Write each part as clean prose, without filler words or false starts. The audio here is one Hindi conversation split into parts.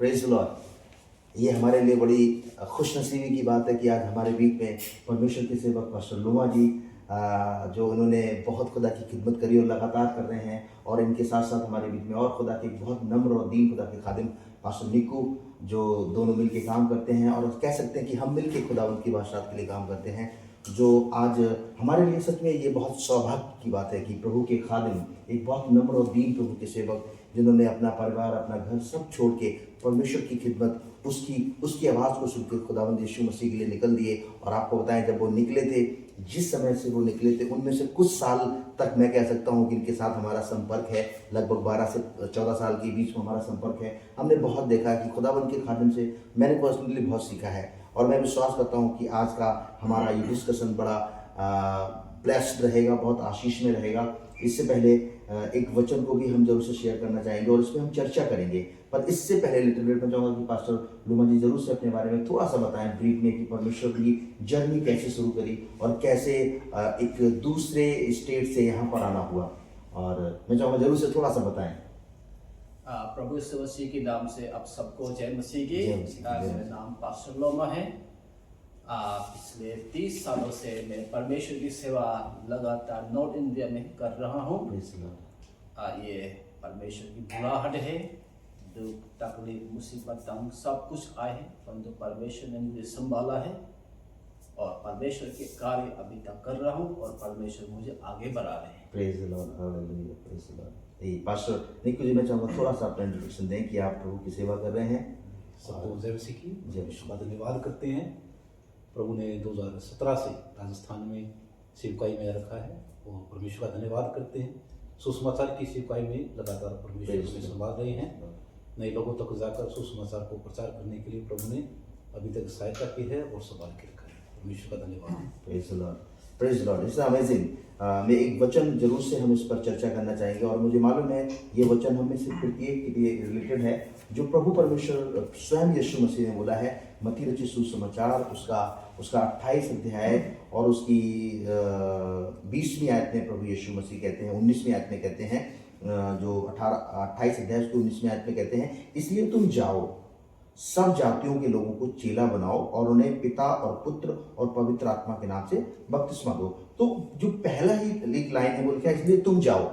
Praise Lord. ये हमारे लिए बड़ी खुशनसीबी की बात है कि आज हमारे बीच में परमेश्वर के सेवक पास्टर लोमा जी जो उन्होंने बहुत खुदा की खिदमत करी और लगातार कर रहे हैं, और इनके साथ साथ हमारे बीच में और खुदा के बहुत नम्र और दीन खुदा के खादिम पास्टर निकू, जो दोनों मिल के काम करते हैं, और कह सकते हैं कि हम मिल के खुदा उनकी बादशाहत के लिए काम करते हैं। जो आज हमारे लिए सच में ये बहुत सौभाग्य की बात है कि प्रभु के खादिम, एक बहुत नम्र और दीन प्रभु के सेवक, जिन्होंने अपना परिवार, अपना घर सब छोड़ के परमेश्वर की खिदमत, उसकी आवाज़ को सुनकर खुदावंद यीशु मसीह के लिए निकल दिए। और आपको बताएं, जब वो निकले थे, जिस समय से वो निकले थे, उनमें से कुछ साल तक मैं कह सकता हूँ कि इनके साथ हमारा संपर्क है। लगभग 12 से 14 साल के बीच में हमारा संपर्क है। हमने बहुत देखा है कि खुदावंद के खादिम से मैंने पर्सनली बहुत सीखा है, और मैं विश्वास करता हूँ कि आज का हमारा ये डिस्कशन बड़ा ब्लेस्ड रहेगा, बहुत आशीष में रहेगा। इससे पहले एक वचन को भी हम जरूर से शेयर करना चाहेंगे और इसमें हम चर्चा करेंगे, पर इससे पहले लिटिल बिट मैं चाहूँगा कि पास्टर लोमा जी जरूर से अपने बारे में थोड़ा सा बताएं ब्रीफ में कि परमेश्वर की जर्नी कैसे शुरू करी और कैसे एक दूसरे स्टेट से यहाँ पर आना हुआ, और मैं चाहूँगा जरूर से थोड़ा सा बताएं। प्रभु यीशु मसीह के नाम से आप सबको जय मसीह की। जय मसीह की। मेरा नाम पास्टर लोमा है। पिछले 30 सालों से मैं परमेश्वर की सेवा लगातार नॉर्थ इंडिया में कर रहा हूँ। ये परमेश्वर की बुलाहट है। दुख तकलीफ मुसीबत तंग सब कुछ आए हैं, परंतु परमेश्वर ने मुझे संभाला है और परमेश्वर के कार्य अभी तक कर रहा हूँ और परमेश्वर मुझे आगे बढ़ा रहे हैं। Praise the lord, hallelujah, praise the lord. Pastor Niku ji, मैं चाहूँगा थोड़ा सा अपना इंट्रोडक्शन दें कि आप प्रभु की सेवा कर रहे हैं। सबको जय मसीह की। जय विश्व का धन्यवाद करते हैं। प्रभु ने 2017 से राजस्थान में सेवकाई में रखा है और परमेश्वर का धन्यवाद करते हैं। सुसमाचार की सेवकाई में लगातार परमेश्वर में संभाल रहे हैं। नए लोगों तक जाकर सुसमाचार को प्रचार करने के लिए प्रभु ने अभी तक सहायता की है और संभाल के रखा है। परमेश्वर का धन्यवाद। Praise the Lord, praise the Lord. It's amazing. मैं एक वचन जरूर से हम इस पर चर्चा करना चाहेंगे, और मुझे मालूम है ये वचन हमें से प्रत्येक के लिए रिलेटेड है, जो प्रभु परमेश्वर स्वयं यीशु मसीह ने बोला है। मत्ती रचित सुसमाचार उसका 28 अध्याय और उसकी 20वीं आयत में प्रभु यीशु मसीह कहते हैं, 19वीं आयत में कहते हैं, जो 28 अध्याय उसको 19वीं आयत में कहते हैं, इसलिए तुम जाओ, सब जातियों के लोगों को चेला बनाओ और उन्हें पिता और पुत्र और पवित्र आत्मा के नाम से बपतिस्मा दो। तो जो पहला ही एक लाइन है वो लिखा है, इसलिए तुम जाओ।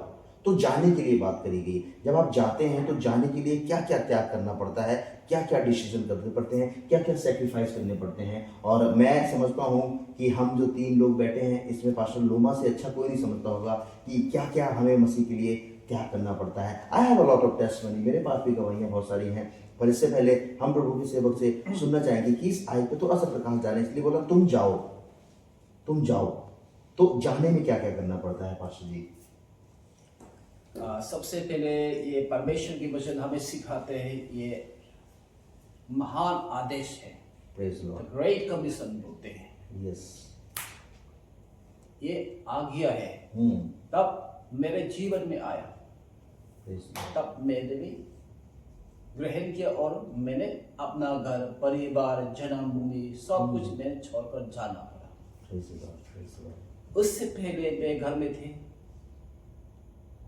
तो जाने के लिए बात करी गई। जब आप जाते हैं तो जाने के लिए क्या क्या त्याग करना पड़ता है, क्या क्या डिसीजन करने पड़ते हैं, क्या क्या सेक्रीफाइस करने पड़ते हैं। और मैं समझता हूँ कि हम जो 3 लोग बैठे हैं, इसमें पास्टर लोमा से अच्छा कोई नहीं समझता होगा कि क्या क्या हमें मसीह के लिए त्याग करना पड़ता है। I have a lot of testimony, मेरे पास भी गवाहियाँ बहुत सारी हैं, पर इससे पहले हम प्रभु के सेवक से सुनना चाहेंगे कि इस आयत पे थोड़ा सा प्रकाश डालें। इसलिए बोला तुम जाओ, तुम जाओ। तो जाने में क्या क्या करना पड़ता है पास्टर जी? सबसे पहले ये परमेश्वर की वचन हमें सिखाते हैं, ये महान आदेश है, प्रेज लॉर्ड, ग्रेट कमीशन बोलते हैं। यस, ये आज्ञा है। तब मेरे जीवन में आया, तब मैंने भी ग्रहण किया और मैंने अपना घर, परिवार, जन्मभूमि सब कुछ मैंने छोड़कर जाना पड़ा। Praise Lord, praise Lord. उससे पहले मैं घर में थे,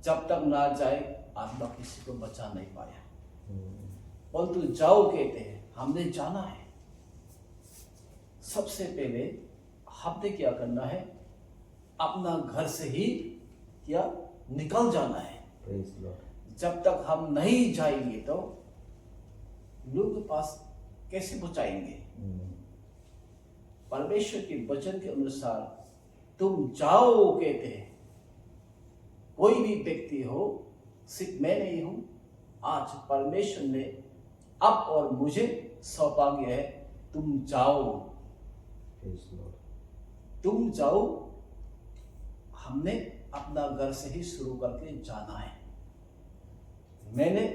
जब तक ना जाए आत्मा किसी को बचा नहीं पाया। परंतु जाओ कहते हैं, हमने जाना है। सबसे पहले हमने क्या करना है, अपना घर से ही क्या निकल जाना है। Praise Lord. जब तक हम नहीं जाएंगे तो लोगों के पास कैसे पहुंचाएंगे। परमेश्वर के वचन के अनुसार तुम जाओ कहते हैं। कोई भी व्यक्ति हो, सिर्फ मैं नहीं हूं, आज परमेश्वर ने अब और मुझे सौंपा गया है, तुम जाओ, तुम जाओ। हमने अपना घर से ही शुरू करके जाना है। मैंने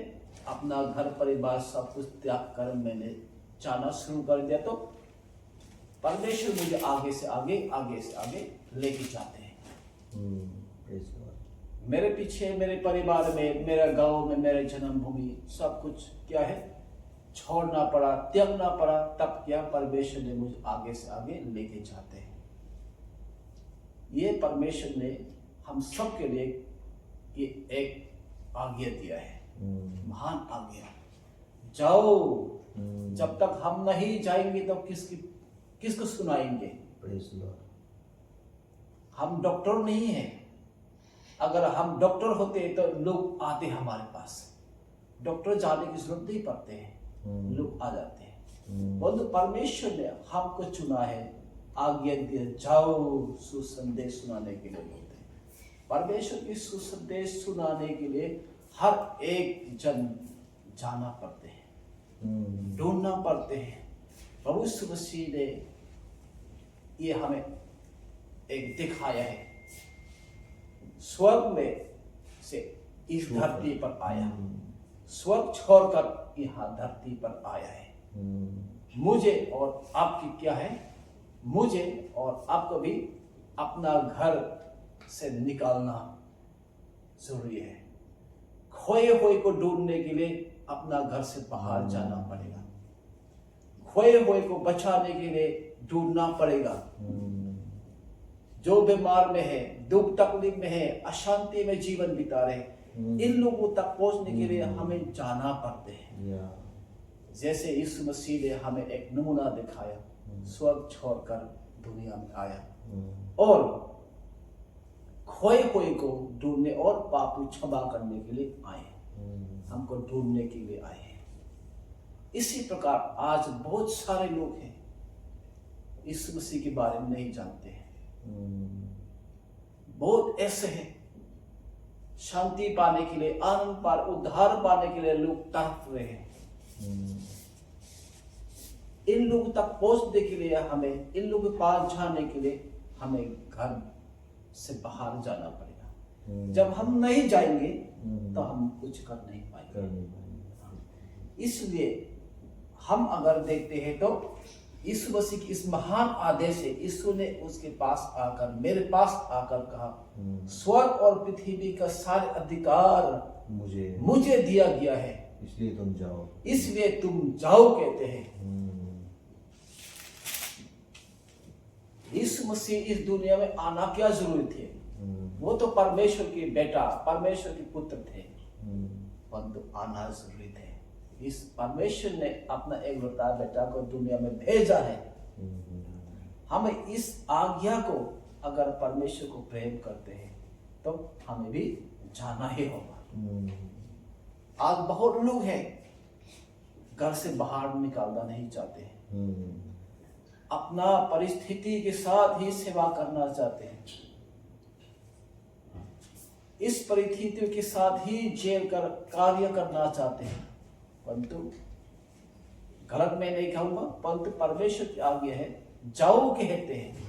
अपना घर, परिवार सब कुछ त्याग कर मैंने जाना शुरू कर दिया, तो परमेश्वर मुझे आगे से आगे लेके जाते हैं। मेरे पीछे, मेरे परिवार में, मेरे गांव में, मेरे जन्मभूमि सब कुछ क्या है, छोड़ना पड़ा, त्यागना पड़ा। तब क्या परमेश्वर ने मुझे आगे से आगे लेके जाते हैं। ये परमेश्वर ने हम सब के लिए ये एक आज्ञा दिया है, महान आज्ञा। जाओ। जब तक हम नहीं जाएंगे तो किसको सुनाएंगे? Praise the Lord. हम डॉक्टर नहीं हैं। अगर हम डॉक्टर होते तो लोग आते हमारे पास, डॉक्टर जाने की जरूरत नहीं पड़ते हैं, लोग आ जाते हैं। परंतु परमेश्वर ने हमको चुना है, आज्ञा दी, जाओ सुसंदेश सुनाने के लिए बोलते हैं। परमेश्वर की सुसंदेश सुनाने के लिए हर एक जन जाना पड़ते हैं, ढूंढना पड़ते हैं। प्रभु यीशु मसीह ने ये हमें एक दिखाया है, स्वर्ग में से इस धरती पर आया, स्वर्ग छोड़कर यहाँ धरती पर आया है। मुझे और आपकी क्या है? मुझे और आपको भी अपना घर से निकालना जरूरी है। खोए हुए को ढूंढने के लिए अपना घर से बाहर जाना पड़ेगा, खोए हुए को बचाने के लिए ढूंढना पड़ेगा। जो बीमार में है, दुख तकलीफ में है, अशांति में जीवन बिता रहे, इन लोगों तक पहुंचने के लिए हमें जाना पड़ते हैं। जैसे यीशु मसीह ने हमें एक नमूना दिखाया, स्वर्ग छोड़कर दुनिया में आया और खोए हुए को ढूंढने और पाप क्षमा करने के लिए आए, हमको ढूंढने के लिए आए हैं। इसी प्रकार आज बहुत सारे लोग हैं यीशु मसीह के बारे में नहीं जानते हैं। बहुत ऐसे हैं, शांति पाने के लिए, आनंद पाने, उद्धार पाने के लिए लोग तड़प रहे हैं। इन लोगों तक पहुंचने के लिए हमें, इन लोगों के पास जाने के लिए हमें घर से बाहर जाना पड़ेगा। जब हम नहीं जाएंगे तो हम कुछ कर नहीं पाएंगे। इसलिए हम अगर देखते हैं तो यीशु मसीह की इस महान आदेश से यीशु ने उसके पास आकर, मेरे पास आकर कहा, स्वर्ग और पृथ्वी का सारे अधिकार मुझे दिया गया है, इसलिए तुम जाओ, इसलिए तुम जाओ कहते हैं। यीशु मसीह इस दुनिया में आना क्या जरूरी थे? वो तो परमेश्वर के बेटा, परमेश्वर के पुत्र थे, परंतु आना जरूरी थे। इस परमेश्वर ने अपना एक लौता बेटा को दुनिया में भेजा है। हमें इस आज्ञा को, अगर परमेश्वर को प्रेम करते हैं तो हमें भी जाना ही होगा। आज बहुत लोग हैं घर से बाहर निकालना नहीं चाहते हैं, अपना परिस्थिति के साथ ही सेवा करना चाहते हैं, इस परिस्थितियों के साथ ही जेल कर कार्य करना चाहते हैं। परंतु गलत मैं नहीं कहूंगा, परंतु परमेश्वर की आज्ञा है, जाओ कहते हैं।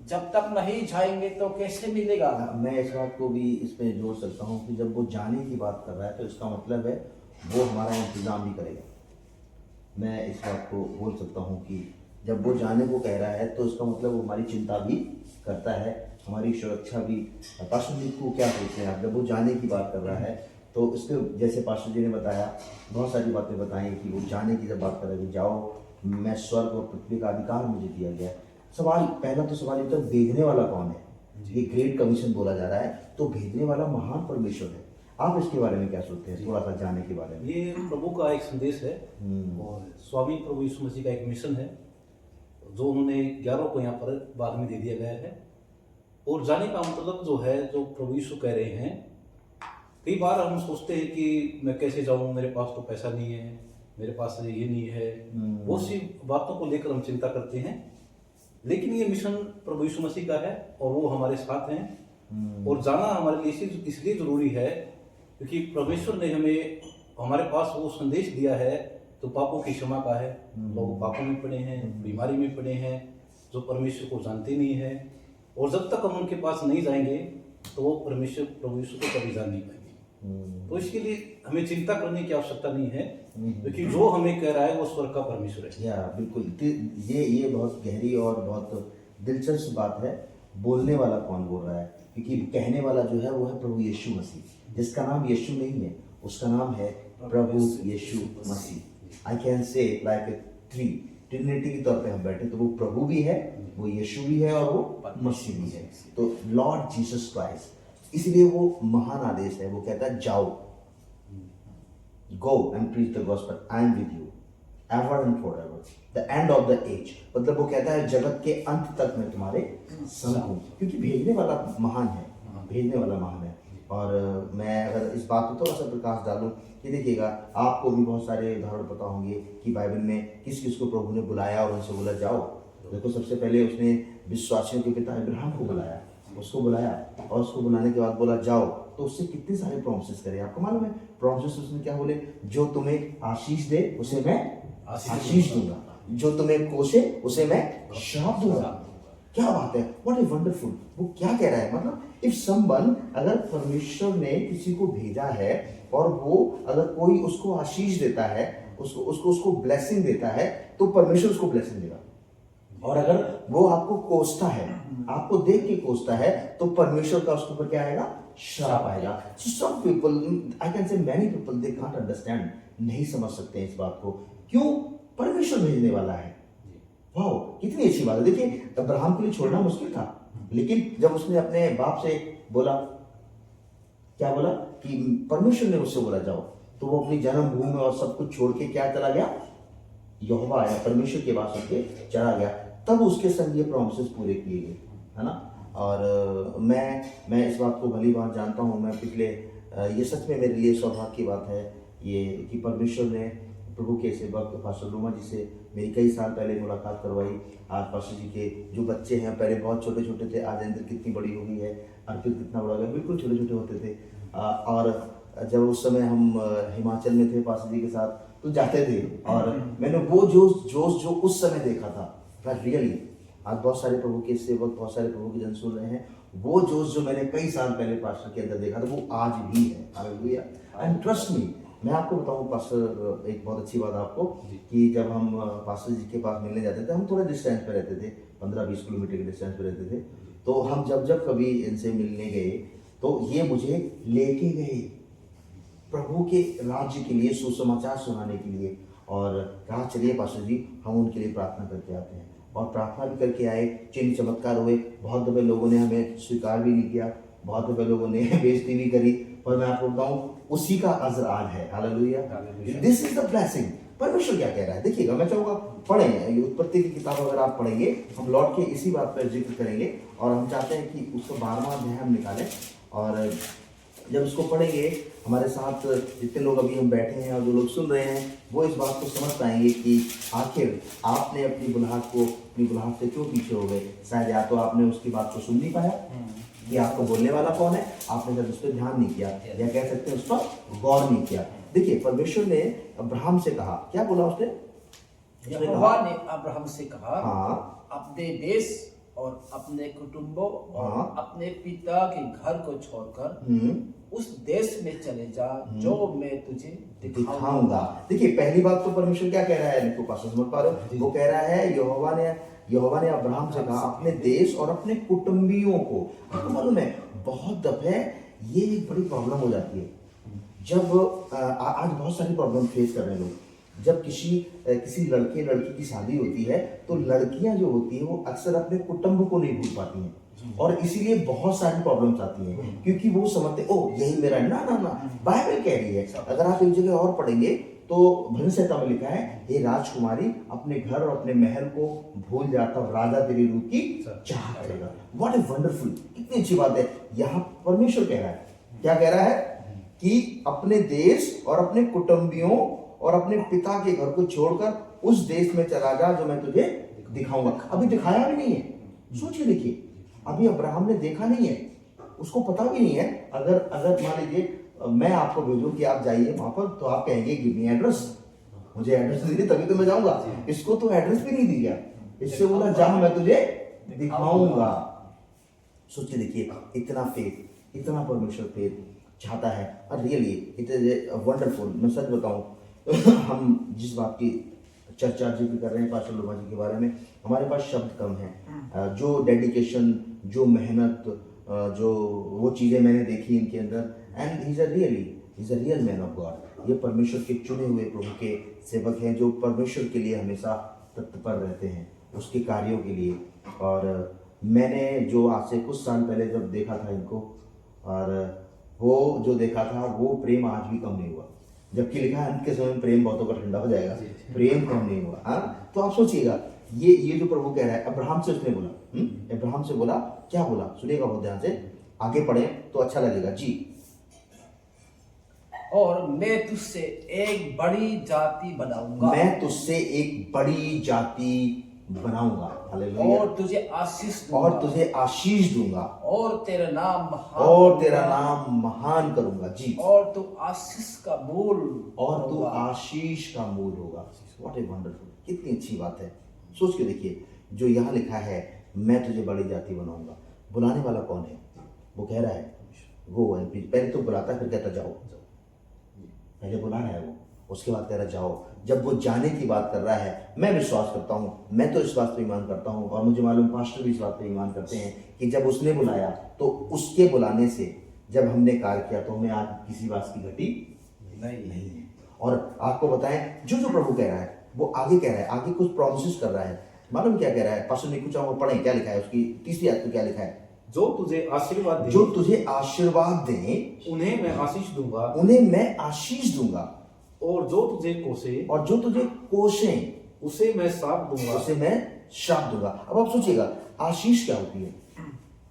जब तक नहीं जाएंगे तो कैसे मिलेगा? मैं इस बात को भी इसमें जोड़ सकता हूँ कि जब वो जाने की बात कर रहा है तो इसका मतलब है वो हमारा इंतजाम भी करेगा। मैं इस बात को बोल सकता हूँ कि जब वो जाने को कह रहा है तो इसका मतलब वो हमारी चिंता भी करता है, हमारी सुरक्षा भी। पास्टर जी को क्या सोचते हैं आप, जब वो जाने की बात कर रहा है तो उसके जैसे पास्टर जी ने बताया, बहुत सारी बातें बताई कि वो जाने की जब बात कर रहे हैं, जाओ, मैं स्वर्ग और पृथ्वी का अधिकार मुझे दिया गया है। सवाल, पहला तो सवाल ये तो भेजने वाला कौन है? ये ग्रेट कमीशन बोला जा रहा है, तो भेजने वाला महान परमेश्वर है। आप इसके बारे में क्या सोचते हैं, थोड़ा सा जाने के बारे में? ये प्रभु का एक संदेश है और स्वामी प्रभु यीशु मसीह का एक मिशन है जो उन्होंने 11 को यहाँ पर बाद में दे दिया गया है। और जाने का मतलब जो है, जो प्रभु यीशु कह रहे हैं, कई बार हम सोचते हैं कि मैं कैसे जाऊं, मेरे पास तो पैसा नहीं है, मेरे पास ये नहीं है, बहुत सी बातों को लेकर हम चिंता करते हैं। लेकिन ये मिशन प्रभु यीशु मसीह का है और वो हमारे साथ हैं। और जाना हमारे लिए इसलिए जरूरी है क्योंकि परमेश्वर ने हमें, हमारे पास वो संदेश दिया है तो पापों की क्षमा का है। लोग पापों में पड़े हैं, बीमारी में पड़े हैं, जो परमेश्वर को जानते नहीं है, और जब तक हम उनके पास नहीं जाएंगे तो वो परमेश्वर प्रभु यीशु को कभी जान नहीं पाएंगे। तो इसके लिए हमें चिंता करने की आवश्यकता नहीं है क्योंकि जो हमें कह रहा है वो स्वर्ग का परमेश्वर है। या बिल्कुल, ये बहुत गहरी और बहुत दिलचस्प बात है। बोलने वाला कौन बोल रहा है? क्योंकि कहने वाला जो है वो है प्रभु यीशु मसीह, जिसका नाम यीशु नहीं है, उसका नाम है प्रभु Yeshu Masih. I can say like trinity के तौर पे हम बैठे तो वो प्रभु भी है, वो यीशु भी है और वो मसीह भी है। तो लॉर्ड जीसस क्राइस्ट, इसलिए वो महान आदेश है, वो कहता है जाओ, go and preach the gospel, I am with you ever and for ever, the end of the age. मतलब वो कहता है जगत के अंत तक मैं तुम्हारे संग हूँ, क्योंकि भेजने वाला महान है, भेजने वाला महान है। और मैं अगर इस बात पर थोड़ा सा प्रकाश डालूं कि देखिएगा, आपको भी बहुत सारे उदाहरण पता होंगे कि बाइबल में किस किस को प्रभु ने बुलाया और उनसे बोला जाओ। देखो, सबसे पहले उसने विश्वासियों के पिता अब्राहम को बुलाया, उसको बुलाया और उसको बुलाने के बाद बोला जाओ, तो उससे कितने सारे प्रॉमिसेस करे। आपको मालूम है प्रॉमिसेस उसने क्या बोले? जो तुम्हें आशीष दे उसे मैं आशीष दूंगा, जो तुम्हें कोसे उसे मैं श्राप दूंगा। क्या बात है, व्हाट ए वंडरफुल। वो क्या कह रहा है? मतलब इफ समवन, अगर परमेश्वर ने किसी को भेजा है और वो अगर कोई उसको आशीष देता है, उसको ब्लेसिंग देता है, तो परमेश्वर उसको ब्लेसिंग देगा। और अगर वो आपको कोसता है, आपको देख के कोसता है, तो परमेश्वर का उसके ऊपर क्या आएगा? श्राप आएगा। So some people, I can say many people, they can't understand, नहीं समझ सकते हैं इस बात को। क्यों? परमेश्वर भेजने वाला है। वाह, कितनी अच्छी बात है। देखिए, अब्राहम के लिए छोड़ना मुश्किल था, लेकिन जब उसने अपने बाप से बोला, क्या बोला कि परमेश्वर ने उससे बोला जाओ, तो वो अपनी जन्मभूमि और सब कुछ छोड़ के क्या चला गया? यहोवा आया, परमेश्वर के पास होके चला गया। तब उसके संग ये प्रॉमिसेस पूरे किए गए, है ना। और मैं इस बात को भली बात जानता हूँ। मैं पिछले ये सच में मेरे लिए सौभाग्य की बात है ये कि परमेश्वर ने प्रभु के सेवक पास्टर लोमा जी से मेरी कई साल पहले मुलाकात करवाई। आज पास्टर जी के जो बच्चे हैं, पहले बहुत छोटे छोटे थे, आज अंदर कितनी बड़ी हो गई है, अर्पित कितना बड़ा हो गया, बिल्कुल छोटे छोटे होते थे। और जब उस समय हम हिमाचल में थे पास्टर जी के साथ, तो जाते थे, और मैंने वो जोश जो उस समय देखा था, रियली आज बहुत सारे प्रभु के सेवक, बहुत सारे प्रभु के जन सुन रहे हैं, वो जोश जो मैंने कई साल पहले पास्टर के अंदर देखा था, वो आज भी है। हालेलुया। एंड ट्रस्ट मी, मैं आपको बताऊं पास्टर, एक बहुत अच्छी बात आपको, कि जब हम पास्टर जी के पास मिलने जाते थे, हम थोड़ा डिस्टेंस पे रहते थे, 15-20 किलोमीटर के डिस्टेंस पे रहते थे। तो हम जब कभी इनसे मिलने गए, तो ये मुझे लेके गए प्रभु के राज्य के लिए, सुसमाचार सुनाने के लिए, और कहा चलिए पास्टर जी, हम उनके लिए प्रार्थना करके आते हैं। और प्रार्थना भी करके आए, चिन्ह चमत्कार हुए। बहुत दफे लोगों ने हमें स्वीकार भी नहीं किया, बहुत दफे लोगों ने बेइज्जती भी करी, पर मैं आपको बताऊं, उसी का अजर आज है। Hallelujah, this is the blessing. परमेश्वर क्या कह रहा है? देखिएगा, मैं चाहूंगा पढ़ें उत्पत्ति की किताब, अगर आप पढ़ेंगे, हम लौट के इसी बात पर जिक्र करेंगे, और हम चाहते हैं कि उसका 12वां अध्याय हम निकालें। और जब इसको पढ़ेंगे, हमारे साथ जितने लोग अभी हम बैठे हैं और जो लोग सुन रहे हैं, वो इस बात को समझ पाएंगे कि आखिर आपने अपनी बुलाहट से क्यों पीछे हो गए। शायद या तो आपने उसकी बात को सुन नहीं पाया, कि आपको बोलने वाला कौन है, आपने जब उस पर ध्यान नहीं किया, या कह सकते हैं उस पर गौर नहीं किया। देखिए, परमेश्वर ने अब्राहम से कहा, क्या बोला उसने? यहोवा ने अब्राहम से कहा, हाँ, अपने देश और अपने कुटुंबों और अपने पिता के घर को छोड़कर उस देश में चले जा जो मैं तुझे दिखाऊंगा। देखिए, पहली बात तो परमेश्वर क्या कह रहा है, देखो पास समझ पा रहे हो, वो कह रहा है यहोवा ने अब्राहम से कहा अपने देश और अपने कुटुंबियों को। आपको मालूम है, बहुत दफे ये एक बड़ी प्रॉब्लम हो जाती है। जब आज बहुत सारी प्रॉब्लम फेस कर रहे हैं लोग। जब किसी लड़के लड़की की शादी होती है, तो लड़कियां जो होती है वो अक्सर अपने कुटुंब को नहीं भूल पाती हैं, और इसीलिए बहुत सारी प्रॉब्लम्स आती हैं, क्योंकि वो समझते ओ यही मेरा। ना ना ना, बाइबल कह रही है, अगर आप एक जगह और पढ़ेंगे तो भजन संहिता में लिखा है, हे राजकुमारी अपने घर और अपने महल को भूल जाता और राजा तेरे रूप की चाह करेगा। व्हाट ए वंडरफुल, कितनी अच्छी बात है। यहाँ परमेश्वर कह रहा है, क्या कह रहा है? कि अपने देश और अपने कुटुंबियों और अपने पिता के घर को छोड़कर उस देश में चला जा जो मैं तुझे दिखाऊंगा। अभी दिखाया भी नहीं है, सोचिए, देखिए, अभी अब्राहम ने देखा नहीं है, उसको पता भी नहीं है। अगर मान लीजिए मैं आपको भेजूं कि आप जाइए वहां पर, तो आप कहेंगे गिव मी एड्रेस, मुझे एड्रेस दीजिए तभी तो मैं जाऊंगा। इसको तो एड्रेस भी नहीं दिया, इससे बोला जा मैं तुझे दिखाऊंगा। सोचिए, देखिए, इतना फेथ, इतना परमेश्वर फेथ चाहता है, और रियली इट इज वंडरफुल। मैं सच बताऊं, हम जिस बात की चर्चा जिक्र कर रहे हैं पास्टर लोमा जी के बारे में, हमारे पास शब्द कम है। जो डेडिकेशन, जो मेहनत, जो वो चीज़ें मैंने देखी इनके अंदर, and he is a real man of God. ये परमेश्वर के चुने हुए प्रभु के सेवक हैं, जो परमेश्वर के लिए हमेशा तत्पर रहते हैं, उसके कार्यों के लिए। और मैंने जो आज से कुछ साल पहले जब देखा था इनको, और वो जो देखा था, वो प्रेम आज भी कम नहीं हुआ। जबकि लिखा है अंत के समय में प्रेम बहुतों का ठंडा हो जाएगा, जी। प्रेम कम नहीं हुआ। हाँ, तो आप सोचिएगा ये जो प्रभु कह रहा है, अब्राहम से उसने बोला, अब्राहम से बोला, क्या बोला सुनिएगा बहुत ध्यान से, आगे पढ़े तो अच्छा लगेगा जी। और मैं तुझसे एक बड़ी जाति बनाऊंगा, मैं तुझसे एक बड़ी जाति बनाऊंगा, हालेलुया, और तुझे आशीष दूंगा, और तुझे आशीष दूंगा, और तेरा नाम महान और तेरा करूंगा, नाम महान करूंगा जी, और तू आशीष का मूल और तू होगा। आशीष का मूल होगा। व्हाट ए वंडरफुल, कितनी अच्छी बात है। सोच के देखिए, जो यहाँ लिखा है मैं तुझे बड़ी जाति बनाऊंगा, बुलाने वाला कौन है? वो कह रहा है गो एंड प्रीच। पहले तो बुलाता है, फिर कहता जाओ, पहले बुला रहा है वो, उसके बाद कह रहा है जाओ। जब वो जाने की बात कर रहा है, मैं विश्वास करता हूँ, मैं तो इस बात पर ईमान करता हूँ, और मुझे मालूम पास्टर भी इस बात पर ईमान करते हैं कि जब उसने बुलाया तो उसके बुलाने से जब हमने कार्य किया तो हमें आज किसी बात की घटी नहीं है। और आपको बताएं, जो प्रभु कह रहा है वो आगे कह रहा है, आगे कुछ प्रोमिस कर रहा है। मालूम क्या कह रहा है? पास्टर ने कुछ पढ़ें, क्या लिखा है उसकी तीसरी आयत में, क्या लिखा है? जो तुझे आशीर्वाद दे, जो तुझे आशीर्वाद दें उन्हें मैं आशीष दूंगा, उन्हें मैं आशीष दूंगा, और जो तुझे कोसे, और जो तुझे कोसें उसे मैं श्राप दूंगा। उसे मैं श्राप दूंगा। अब आप सोचिएगा, आशीष क्या होती है?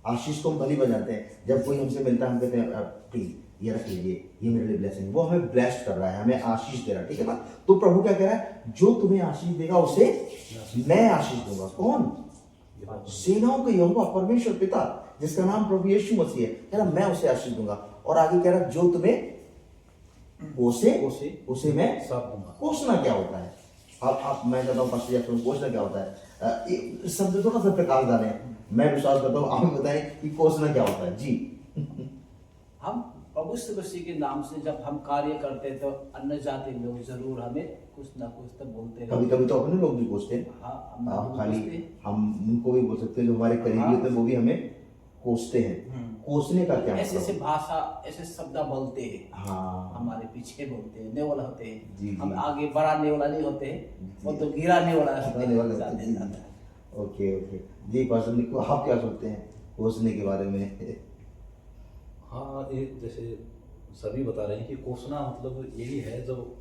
आशीष को हम भली बजाते हैं, जब कोई हमसे मिलता है हम कहते हैं प्लीज ये रख लीजिए, ये मेरे लिए ब्लेसिंग, वो हमें ब्लेस्ड कर रहा है, हमें आशीष दे रहा है, ठीक है ना? तो प्रभु क्या कह रहा है? जो तुम्हें आशीष देगा उसे मैं आशीष दूंगा। कौन? सेनाओं का यहोवा परमेश्वर पिता, जिसका नाम प्रभु यीशु मसीह है, कह रहा मैं उसे आशीष दूंगा। और आगे कह रहा जो तुम्हें कोसे उसे मैं श्राप दूंगा। कोसना क्या होता है? आप मैं कहता हूँ पास्टर जी, कोसना क्या होता है? शब्द थोड़ा सा प्रकाश डालें, मैं विश्वास करता हूँ आप बताएं कि कोसना क्या होता है जी। हम प्रभु यीशु मसीह के नाम से जब हम कार्य करते हैं तो अन्य जाति लोग जरूर हमें कुछ ना कुछ तो बोलते कभी कभी तो अपने लोग भी कोसते हैं। हाँ, आप खाली कोसते। हम उनको भी बोल सकते हैं, जो हमारे करीबी हाँ। होते हैं वो भी हमें कोसते हैं। कोसने का क्या ऐसे ऐसे मतलब? भाषा, ऐसे शब्द बोलते हैं, हाँ, हमारे पीछे बोलते हैं, नेवला होते जी, हैं, जी। हम आगे बढ़ाने वाला नहीं होते हैं, वो तो गिराने वाला होते गिराने वाले हैं, होते हैं, जाते जी। हैं। ओके ओके जी। पास्टर निको, आप क्या सोचते हैं कोसने के बारे में? हाँ, एक जैसे सभी बता रहे हैं कि कोसना मतलब यही है, जब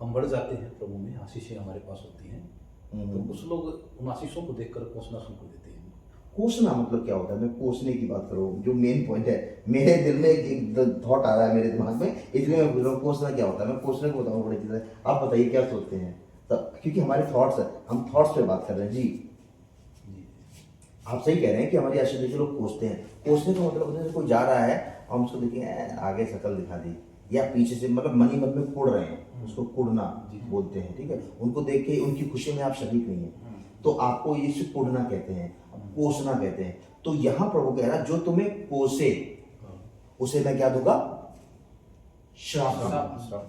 हम बढ़ जाते हैं प्रभु में, आशीषें हमारे पास होती हैं, तो कुछ लोग उन आशीषों को देखकर कोसना शुरू कर देते हैं। कोसना मतलब क्या होता है? मैं कोसने की बात करूँ, जो मेन पॉइंट है, मेरे दिल में एक थॉट आ रहा है मेरे दिमाग में, इसलिए मैं बोल रहा हूँ कोसना क्या होता है। मैं कोसने को बताऊँ बड़ी चीज़ है, आप बताइए क्या सोचते हैं तब, क्योंकि हमारे थॉट्स है, हम थॉट्स पे बात कर रहे हैं जी। आप सही कह रहे हैं कि हमारी आशीष देखे लोग कोसते हैं। कोसने का मतलब होता है कोई जा रहा है, हम उसको देखेंगे आगे शक्ल दिखा दी, या पीछे से, मतलब मन ही मन में कुड़ रहे हैं, उसको कुड़ना बोलते हैं, ठीक है? उनको देख के उनकी खुशी में आप शरीक नहीं है, तो आपको ये से कुड़ना कहते हैं, कोसना कहते हैं। तो यहाँ प्रभु कह रहा जो तुम्हें कोसे उसे मैं क्या दूंगा? श्राप दूंगा।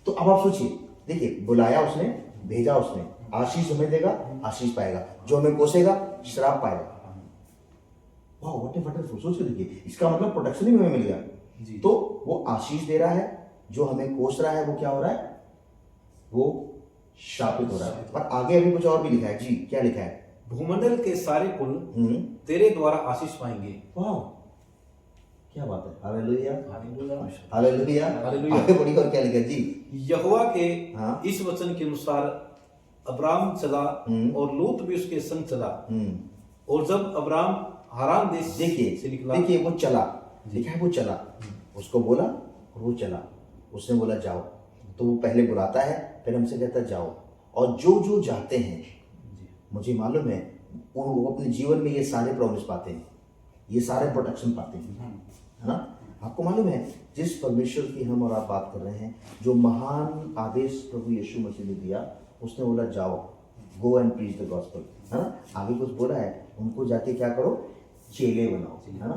तो अब आप सोचिए, देखिए बुलाया उसने, भेजा उसने, आशीष हमें देगा, आशीष पाएगा, जो हमें कोसेगा श्राप पाएगा। वाह, व्हाट ए वंडरफुल। सोच के देखिए, इसका मतलब प्रोटेक्शन ही हमें मिल गया। तो वो आशीष दे रहा है, जो हमें कोस रहा है वो क्या हो रहा है? वो शापित हो रहा है। पर आगे अभी कुछ और भी लिखा है जी, क्या लिखा है? भूमंडल के सारे कुल तेरे द्वारा आशीष पाएंगे। वाह, क्या बात है। Hallelujah, hallelujah. हालेलुया। हालेलुया। आगे बढ़िए, और क्या लिखा है जी? यहोवा के हाँ। इस वचन के अनुसार अब्राम चला, और लूत भी उसके संग चला। और जब अब्राम हारान देश से निकला, देखिए वो चला, लिखा है वो चला, उसको बोला और वो चला, उसने बोला जाओ। तो वो पहले बुलाता है, फिर हमसे कहता है जाओ। और जो जो जाते हैं, मुझे मालूम है वो अपने जीवन में ये सारे प्रॉमिस पाते हैं, ये सारे प्रोटेक्शन पाते हैं, है ना? आपको मालूम है जिस परमेश्वर की हम और आप बात कर रहे हैं, जो महान आदेश प्रभु यीशु मसीह ने दिया, उसने बोला जाओ, go and preach the gospel, है ना? आगे कुछ बोला है, उनको जाके क्या करो? चेले बनाओ, है ना?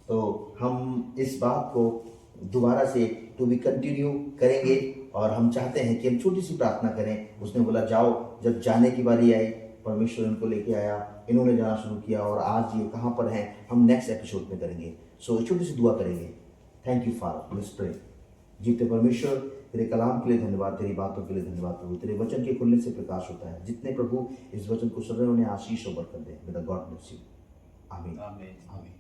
तो हम इस बात को दोबारा से टू बी कंटिन्यू करेंगे, और हम चाहते हैं कि हम छोटी सी प्रार्थना करें। उसने बोला जाओ, जब जाने की बारी आई, परमेश्वर इनको लेके आया, इन्होंने जाना शुरू किया, और आज ये कहाँ पर हैं हम नेक्स्ट एपिसोड में करेंगे। सो छोटी सी दुआ करेंगे। Thank you father, let's pray. जीते परमेश्वर, तेरे कलाम के लिए धन्यवाद, तेरी बातों के लिए धन्यवाद प्रभु। तेरे वचन के खुलने से प्रकाश होता है। जितने प्रभु इस वचन को सुन रहे हैं उन्हें आशीष और बरकत दे। May the god bless you. आमीन। आमीन।